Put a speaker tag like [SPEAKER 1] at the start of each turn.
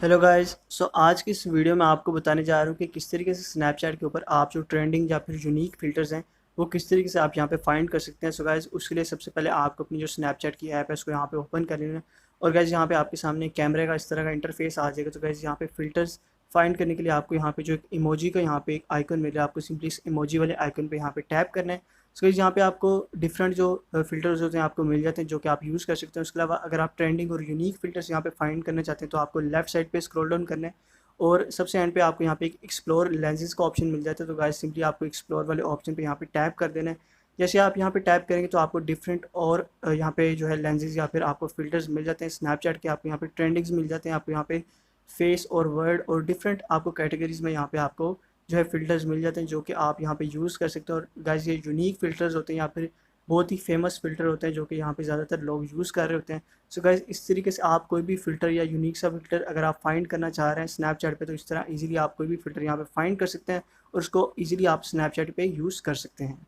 [SPEAKER 1] Hello guys. आज की इस वीडियो में आपको बताने जा रहा हूँ कि किस तरीके से स्नैपचैट के ऊपर आप जो ट्रेंडिंग या फिर यूनिक फ़िल्टर्स हैं वो किस तरीके से आप यहाँ पे फाइंड कर सकते हैं। गाइस, उसके लिए सबसे पहले आपको अपनी जो स्नैपचैट की ऐप है उसको यहाँ पे ओपन कर लेना है। और गाइस, यहाँ पे आपके सामने कैमरे का इस तरह का इंटरफेस आ जाएगा। तो गाइस, यहाँ पे फ़िल्टर्स फाइंड करने के लिए आपको यहाँ पे जो एक इमोजी का यहाँ पे एक आइकन मिल रहा है, आपको सिंपली इस इमोजी वाले आइकन पे यहाँ पे टैप करना है। सो गाइस, यहाँ पे आपको डिफरेंट जो फ़िल्टर्स होते हैं आपको मिल जाते हैं जो कि आप यूज़ कर सकते हैं। उसके अलावा अगर आप ट्रेंडिंग और यूनिक फ़िल्टर्स यहाँ पे फाइंड करना चाहते हैं तो आपको लेफ्ट साइड पे स्क्रॉल डाउन करना है और सबसे एंड पे आपको यहाँ पे एक एक्सप्लोर लेंसेज का ऑप्शन मिल जाता है। तो गाइस, सिंपली आपको एक्सप्लोर वाले ऑप्शन पे यहाँ पे टैप कर देना है। जैसे आप यहाँ पे टैप करेंगे तो आपको डिफरेंट और यहाँ पे जो है लेंसेज या फिर आपको फ़िल्टर्स मिल जाते हैं स्नैपचैट के। आपको यहाँ पे ट्रेंडिंग्स मिल जाते हैं, आपको यहाँ पे फेस और वर्ड और डिफरेंट आपको कैटेगरीज में यहाँ पे आपको जो है फ़िल्टर्स मिल जाते हैं जो कि आप यहाँ पे यूज़ कर सकते हैं। और गाइस, ये यूनिक फ़िल्टर्स होते हैं या फिर बहुत ही फेमस फ़िल्टर होते हैं जो कि यहाँ पे ज़्यादातर लोग यूज़ कर रहे होते हैं। गाइस, इस तरीके से आप कोई भी फ़िल्टर या यूनिक सा फ़िल्टर अगर आप फाइंड करना चाह रहे हैं स्नैपचैट पे तो इस तरह इजीली आप कोई भी फ़िल्टर यहाँ पे फाइंड कर सकते हैं और उसको इजीली आप स्नैपचैट पे यूज़ कर सकते हैं।